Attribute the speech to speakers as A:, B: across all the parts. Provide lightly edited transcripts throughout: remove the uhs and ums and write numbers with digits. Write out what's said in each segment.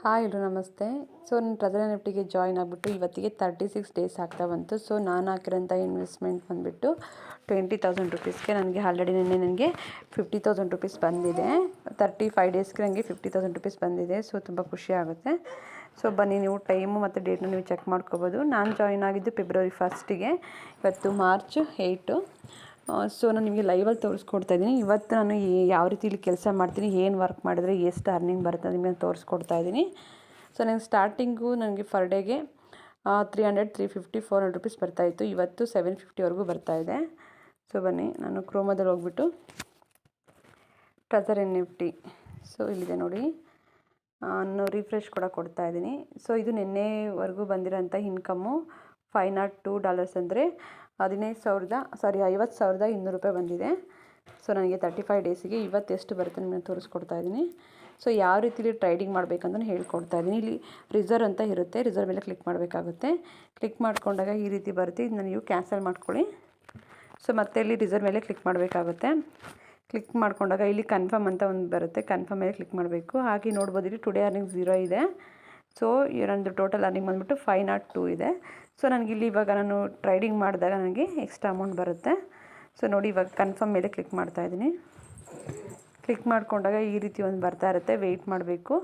A: Hi ಎಲ್ಲರೂ ನಮಸ್ತೆ. So ನಾನು ಟ್ರೆಸರ್ ಎನ್.ಎಫ್.ಟಿಗೆ ಜಾಯ್ನ್ ಆಗಿಬಿಟ್ಟು ಇವತ್ತಿಗೆ 36 ಡೇಸ್ ಆಗ್ತಾ ಬಂತು. ಸೊ ನಾನು ಹಾಕಿರೋಂಥ ಇನ್ವೆಸ್ಟ್ಮೆಂಟ್ ಬಂದುಬಿಟ್ಟು 20,000 ರುಪೀಸ್ಗೆ. ನನಗೆ ಆಲ್ರೆಡಿ ನನಗೆ 50,000 ರುಪೀಸ್ ಬಂದಿದೆ. 35 ಡೇಸ್ಗೆ ನನಗೆ 50,000 ರುಪೀಸ್ ಬಂದಿದೆ. ಸೊ ತುಂಬ ಖುಷಿ ಆಗುತ್ತೆ. ಸೊ ಬನ್ನಿ, ನೀವು ಟೈಮು ಮತ್ತು ಡೇಟ್ನ ನೀವು ಚೆಕ್ ಮಾಡ್ಕೋಬೋದು. ನಾನು ಜಾಯ್ನ್ ಆಗಿದ್ದು ಫೆಬ್ರವರಿ 1ಸ್ಟಿಗೆ. ಇವತ್ತು ಮಾರ್ಚ್ 8. ಸೊ ನಾನು ನಿಮಗೆ ಲೈವಲ್ಲಿ ತೋರಿಸ್ಕೊಡ್ತಾ ಇದ್ದೀನಿ. ಇವತ್ತು ನಾನು ಯಾವ ರೀತಿ ಇಲ್ಲಿ ಕೆಲಸ ಮಾಡ್ತೀನಿ, ಏನು ವರ್ಕ್ ಮಾಡಿದ್ರೆ ಎಷ್ಟು ಅರ್ನಿಂಗ್ ಬರುತ್ತೆ ನಿಮಗೆ ತೋರಿಸ್ಕೊಡ್ತಾ ಇದ್ದೀನಿ. ಸೊ ನನಗೆ ಸ್ಟಾರ್ಟಿಂಗು ನನಗೆ ಫರ್ ಡೇಗೆ 300, 350, 400 ರುಪೀಸ್ ಬರ್ತಾಯಿತ್ತು. ಇವತ್ತು 750ವರೆಗೂ ಬರ್ತಾಯಿದೆ. ಸೊ ಬನ್ನಿ, ನಾನು ಕ್ರೋಮದಲ್ಲಿ ಹೋಗ್ಬಿಟ್ಟು ಟ್ರೆಸರ್ ಎನ್.ಎಫ್.ಟಿ. ಸೊ ಇಲ್ಲಿದೆ ನೋಡಿ, ನಾನು ರಿಫ್ರೆಶ್ ಕೂಡ ಕೊಡ್ತಾ ಇದ್ದೀನಿ. ಸೊ ಇದು ನಿನ್ನೆವರೆಗೂ ಬಂದಿರೋಂಥ ಇನ್ಕಮ್ಮು $502 ಅಂದರೆ 50,200 ರೂಪಾಯಿ ಬಂದಿದೆ. ಸೊ ನನಗೆ 35 ಡೇಸಿಗೆ ಇವತ್ತು ಎಷ್ಟು ಬರುತ್ತೆ ನಿಮಗೆ ತೋರಿಸ್ಕೊಡ್ತಾ ಇದ್ದೀನಿ. ಸೊ ಯಾವ ರೀತಿಲಿ ಟ್ರೇಡಿಂಗ್ ಮಾಡಬೇಕಂತ ಹೇಳ್ಕೊಡ್ತಾ ಇದ್ದೀನಿ. ಇಲ್ಲಿ ರಿಸರ್ವ್ ಅಂತ ಇರುತ್ತೆ, ರಿಸರ್ವ್ ಮೇಲೆ ಕ್ಲಿಕ್ ಮಾಡಬೇಕಾಗುತ್ತೆ. ಕ್ಲಿಕ್ ಮಾಡ್ಕೊಂಡಾಗ ಈ ರೀತಿ ಬರುತ್ತೆ. ಇದನ್ನ ನೀವು ಕ್ಯಾನ್ಸಲ್ ಮಾಡ್ಕೊಳ್ಳಿ. ಸೊ ಮತ್ತೆ ಇಲ್ಲಿ ರಿಸರ್ವ್ ಮೇಲೆ ಕ್ಲಿಕ್ ಮಾಡಬೇಕಾಗುತ್ತೆ. ಕ್ಲಿಕ್ ಮಾಡ್ಕೊಂಡಾಗ ಇಲ್ಲಿ ಕನ್ಫರ್ಮ್ ಅಂತ ಒಂದು ಬರುತ್ತೆ, ಕನ್ಫರ್ಮ್ ಮೇಲೆ ಕ್ಲಿಕ್ ಮಾಡಬೇಕು. ಹಾಗೆ ನೋಡ್ಬೋದು, ಇಲ್ಲಿ ಟುಡೇ ಅರ್ನಿಂಗ್ 0 ಇದೆ. ಸೊ ನಂದು ಟೋಟಲ್ ಅರ್ನಿಂಗ್ ಬಂದುಬಿಟ್ಟು 502 ಇದೆ. ಸೊ ನನಗಿಲ್ಲಿ ಇವಾಗ ನಾನು ಟ್ರೇಡಿಂಗ್ ಮಾಡಿದಾಗ ನನಗೆ ಎಕ್ಸ್ಟ್ರಾ ಅಮೌಂಟ್ ಬರುತ್ತೆ. ಸೊ ನೋಡಿ, ಇವಾಗ ಕನ್ಫರ್ಮ್ ಮೇಲೆ ಕ್ಲಿಕ್ ಮಾಡ್ತಾಯಿದ್ದೀನಿ. ಕ್ಲಿಕ್ ಮಾಡ್ಕೊಂಡಾಗ ಈ ರೀತಿ ಒಂದು ಬರ್ತಾ ಇರುತ್ತೆ, ವೆಯ್ಟ್ ಮಾಡಬೇಕು.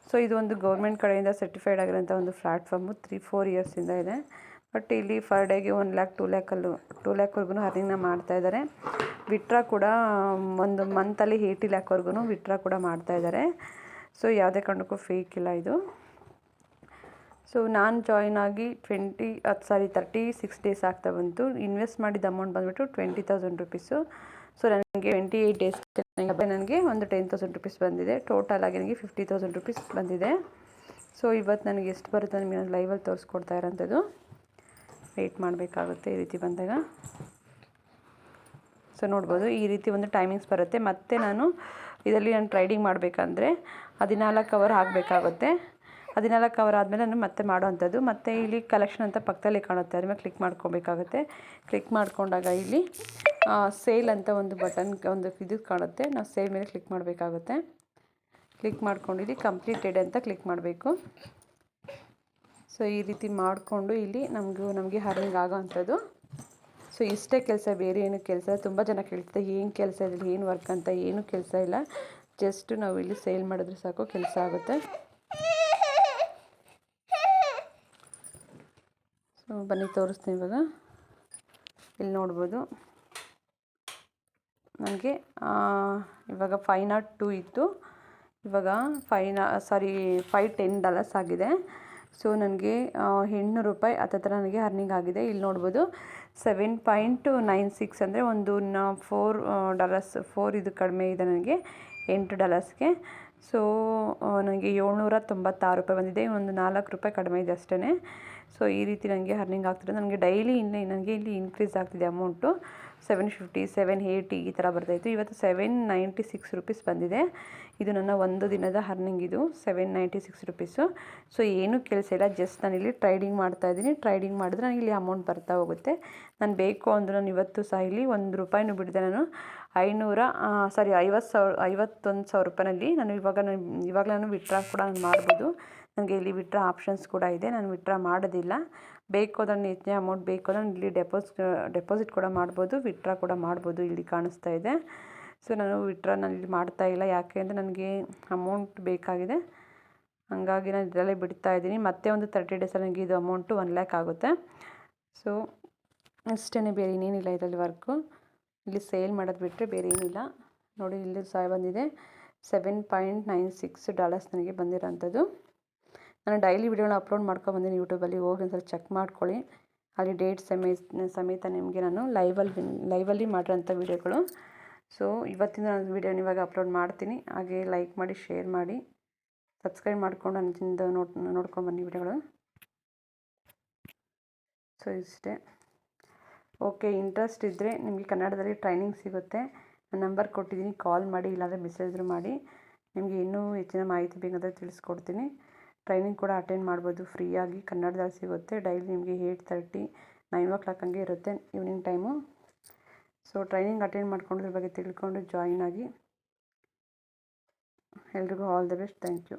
A: ಸೊ ಇದು ಒಂದು ಗೌರ್ಮೆಂಟ್ ಕಡೆಯಿಂದ ಸರ್ಟಿಫೈಡ್ ಆಗಿರೋಂಥ ಒಂದು ಪ್ಲ್ಯಾಟ್ಫಾರ್ಮು 3-4 ಇಯರ್ಸಿಂದ ಇದೆ. ಬಟ್ ಇಲ್ಲಿ ಫರ್ ಡೇಗೆ 1 ಲ್ಯಾಕ್ 2 ಲ್ಯಾಕ್ವರೆಗೂ ಅರ್ನಿಂಗ್ನ ಮಾಡ್ತಾಯಿದ್ದಾರೆ. ವಿತ್ಡ್ರಾ ಕೂಡ ಒಂದು ಮಂತಲ್ಲಿ 80 ಲ್ಯಾಕ್ವರೆಗೂ ವಿತ್ಡ್ರಾ ಕೂಡ ಮಾಡ್ತಾಯಿದ್ದಾರೆ. ಸೊ ಯಾವುದೇ ಕಾರಣಕ್ಕೂ ಫೇಕ್ ಇಲ್ಲ ಇದು. ಸೊ ನಾನು ಜಾಯ್ನ್ ಆಗಿ 36 ಡೇಸ್ ಆಗ್ತಾ ಬಂತು. ಇನ್ವೆಸ್ಟ್ ಮಾಡಿದ ಅಮೌಂಟ್ ಬಂದುಬಿಟ್ಟು 20,000 ರುಪೀಸು. ಸೊ ನನಗೆ 28 ಡೇಸ್ಗೆ ನನಗೆ ಒಂದು 10,000 ರುಪೀಸ್ ಬಂದಿದೆ. ಟೋಟಲ್ ಆಗಿ ನನಗೆ 50,000 ರುಪೀಸ್ ಬಂದಿದೆ. ಸೊ ಇವತ್ತು ನನಗೆ ಎಷ್ಟು ಬರುತ್ತೆ ನಿಮಗೆ ನಾನು ಲೈವಲ್ಲಿ ತೋರಿಸ್ಕೊಡ್ತಾ ಇರೋಂಥದ್ದು. ವೆಯ್ಟ್ ಮಾಡಬೇಕಾಗುತ್ತೆ ಈ ರೀತಿ ಬಂದಾಗ. ಸೊ ನೋಡ್ಬೋದು, ಈ ರೀತಿ ಒಂದು ಟೈಮಿಂಗ್ಸ್ ಬರುತ್ತೆ. ಮತ್ತು ನಾನು ಇದರಲ್ಲಿ ಟ್ರೇಡಿಂಗ್ ಮಾಡಬೇಕಂದ್ರೆ 14 ಅವರ್ ಆಗಬೇಕಾಗುತ್ತೆ. 14 ಅವರ್ ಆದಮೇಲೆ ನಾನು ಮತ್ತೆ ಮಾಡೋವಂಥದ್ದು. ಮತ್ತು ಇಲ್ಲಿ ಕಲೆಕ್ಷನ್ ಅಂತ ಪಕ್ಕದಲ್ಲಿ ಕಾಣುತ್ತೆ, ಅದ್ರ ಮೇಲೆ ಕ್ಲಿಕ್ ಮಾಡ್ಕೊಬೇಕಾಗುತ್ತೆ. ಕ್ಲಿಕ್ ಮಾಡ್ಕೊಂಡಾಗ ಇಲ್ಲಿ ಸೇಲ್ ಅಂತ ಒಂದು ಬಟನ್ ಇದು ಕಾಣುತ್ತೆ. ನಾವು ಸೇಲ್ ಮೇಲೆ ಕ್ಲಿಕ್ ಮಾಡಬೇಕಾಗುತ್ತೆ. ಕ್ಲಿಕ್ ಮಾಡ್ಕೊಂಡು ಇಲ್ಲಿ ಕಂಪ್ಲೀಟೆಡ್ ಅಂತ ಕ್ಲಿಕ್ ಮಾಡಬೇಕು. ಸೊ ಈ ರೀತಿ ಮಾಡಿಕೊಂಡು ಇಲ್ಲಿ ನಮಗೆ ಅರ್ನಿಂಗ್ ಆಗೋವಂಥದ್ದು. ಸೊ ಇಷ್ಟೇ ಕೆಲಸ, ಬೇರೆ ಏನು ಕೆಲಸ ಇಲ್ಲ. ತುಂಬ ಜನ ಕೇಳ್ತಾರೆ ಏನು ಕೆಲಸ ಇಲ್ಲ, ಏನು ವರ್ಕ್ ಅಂತ. ಏನು ಕೆಲಸ ಇಲ್ಲ, ಜಸ್ಟ್ ನಾವು ಇಲ್ಲಿ ಸೇಲ್ ಮಾಡಿದ್ರೆ ಸಾಕು, ಕೆಲಸ ಆಗುತ್ತೆ. ಸೊ ಬನ್ನಿ ತೋರಿಸ್ತೀನಿ ಇವಾಗ. ಇಲ್ಲಿ ನೋಡ್ಬೋದು, ನನಗೆ ಇವಾಗ 502 ಇತ್ತು, ಇವಾಗ $510 ಆಗಿದೆ. ಸೊ ನನಗೆ $800 ಹತ್ತತ್ರ ನನಗೆ ಅರ್ನಿಂಗ್ ಆಗಿದೆ. ಇಲ್ಲಿ ನೋಡ್ಬೋದು 7.96 ಅಂದರೆ ಒಂದು $4 ಇದು ಕಡಿಮೆ ಇದೆ ನನಗೆ, $8ಗೆ. ಸೊ ನನಗೆ $796 ಬಂದಿದೆ. ಒಂದು $4 ಕಡಿಮೆ ಇದೆ ಅಷ್ಟೇ. ಸೊ ಈ ರೀತಿ ನನಗೆ ಅರ್ನಿಂಗ್ ಆಗ್ತಿದೆ. ನನಗೆ ಡೈಲಿ ನನಗೆ ಇಲ್ಲಿ ಇನ್ಕ್ರೀಸ್ ಆಗ್ತಿದೆ ಅಮೌಂಟು. 750, 780 ಈ ಥರ ಬರ್ತಾಯಿತ್ತು. ಇವತ್ತು 796 ರುಪೀಸ್ ಬಂದಿದೆ. ಇದು ನನ್ನ ಒಂದು ದಿನದ ಅರ್ನಿಂಗ್, ಇದು 796 ರುಪೀಸು. ಸೊ ಏನೂ ಕೆಲಸ ಇಲ್ಲ, ಜಸ್ಟ್ ನಾನಿಲ್ಲಿ ಟ್ರೇಡಿಂಗ್ ಮಾಡ್ತಾಯಿದ್ದೀನಿ. ಟ್ರೇಡಿಂಗ್ ಮಾಡಿದ್ರೆ ನನಗೆ ಇಲ್ಲಿ ಅಮೌಂಟ್ ಬರ್ತಾ ಹೋಗುತ್ತೆ. ನಾನು ಬೇಕು ಅಂದರೆ ನಾನು ಇವತ್ತು ಸಹ ಇಲ್ಲಿ $1 ಬಿಡದೆ ನಾನು 51,000 ರೂಪಾಯಿನಲ್ಲಿ ನಾನು ಇವಾಗ ನಾನು ವಿತ್ಡ್ರಾ ಕೂಡ ಮಾಡ್ಬೋದು. ನನಗೆ ಇಲ್ಲಿ ವಿತ್ಡ್ರಾ ಆಪ್ಷನ್ಸ್ ಕೂಡ ಇದೆ. ನಾನು ವಿತ್ಡ್ರಾ ಮಾಡೋದಿಲ್ಲ. ಬೇಕು ಅದನ್ನು ಹೆಚ್ಚಿನ ಅಮೌಂಟ್ ಬೇಕು ಅಂದರೆ ಇಲ್ಲಿ ಡೆಪಾಸಿಟ್ ಕೂಡ ಮಾಡ್ಬೋದು, ವಿತ್ಡ್ರಾ ಕೂಡ ಮಾಡ್ಬೋದು. ಇಲ್ಲಿ ಕಾಣಿಸ್ತಾ ಇದೆ. ಸೊ ನಾನು ಇಲ್ಲಿ ಮಾಡ್ತಾಯಿಲ್ಲ, ಯಾಕೆ ಅಂದರೆ ನನಗೆ ಅಮೌಂಟ್ ಬೇಕಾಗಿದೆ. ಹಾಗಾಗಿ ನಾನು ಇದರಲ್ಲೇ ಬಿಡ್ತಾ ಇದ್ದೀನಿ. ಮತ್ತೆ ಒಂದು 30 ಡೇಸಲ್ಲಿ ನನಗೆ ಇದು ಅಮೌಂಟು 1 ಲ್ಯಾಕ್ ಆಗುತ್ತೆ. ಸೊ ಅಷ್ಟೇ, ಬೇರೆ ಇನ್ನೇನಿಲ್ಲ ಇದರಲ್ಲಿ ವರ್ಕು. ಇಲ್ಲಿ ಸೇಲ್ ಮಾಡೋದು ಬಿಟ್ಟರೆ ಬೇರೆ ಏನಿಲ್ಲ. ನೋಡಿ, ಇಲ್ಲಿ ಸಹ ಬಂದಿದೆ $7.96 ನನಗೆ ಬಂದಿರೋಂಥದ್ದು. ನಾನು ಡೈಲಿ ವಿಡಿಯೋನ ಅಪ್ಲೋಡ್ ಮಾಡ್ಕೊಬಂದಿನಿ ಯೂಟ್ಯೂಬಲ್ಲಿ, ಹೋಗಿ ಒಂದ್ಸಲ ಚೆಕ್ ಮಾಡ್ಕೊಳ್ಳಿ. ಅಲ್ಲಿ ಡೇಟ್ ಸಮೇತ ನಿಮಗೆ ನಾನು ಲೈವಲ್ಲಿ ಮಾಡಿರೋಂಥ ವೀಡಿಯೋಗಳು. ಸೊ ಇವತ್ತಿನ ನಾನು ವೀಡಿಯೋನ ಇವಾಗ ಅಪ್ಲೋಡ್ ಮಾಡ್ತೀನಿ. ಹಾಗೆ ಲೈಕ್ ಮಾಡಿ, ಶೇರ್ ಮಾಡಿ, ಸಬ್ಸ್ಕ್ರೈಬ್ ಮಾಡಿಕೊಂಡು ನನ್ನಿಂದ ನೋಡ್ಕೊಂಬನ್ನಿ ವೀಡಿಯೋಗಳು. ಸೊ ಇಷ್ಟೇ. ಓಕೆ, ಇಂಟ್ರೆಸ್ಟ್ ಇದ್ದರೆ ನಿಮಗೆ ಕನ್ನಡದಲ್ಲಿ ಟ್ರೈನಿಂಗ್ ಸಿಗುತ್ತೆ. ನಾನು ನಂಬರ್ ಕೊಟ್ಟಿದ್ದೀನಿ, ಕಾಲ್ ಮಾಡಿ, ಇಲ್ಲಾಂದರೆ ಮೆಸೇಜ್ ಮಾಡಿ. ನಿಮಗೆ ಇನ್ನೂ ಹೆಚ್ಚಿನ ಮಾಹಿತಿ ಬೇಕಂದರೆ ತಿಳಿಸ್ಕೊಡ್ತೀನಿ. ಟ್ರೈನಿಂಗ್ ಕೂಡ ಅಟೆಂಡ್ ಮಾಡ್ಬೋದು, ಫ್ರೀಯಾಗಿ ಕನ್ನಡದಲ್ಲಿ ಸಿಗುತ್ತೆ. ಡೈಲಿ ನಿಮಗೆ 8:30, 9 o'clock ಹಂಗೆ ಇರುತ್ತೆ evening time. So training attend ಮಾಡ್ಕೊಂಡಿದ್ರ ಬಗ್ಗೆ ತಿಳ್ಕೊಂಡು ಜಾಯಿನ್ ಆಗಿ. ಎಲ್ರಿಗೂ all the best. Thank you.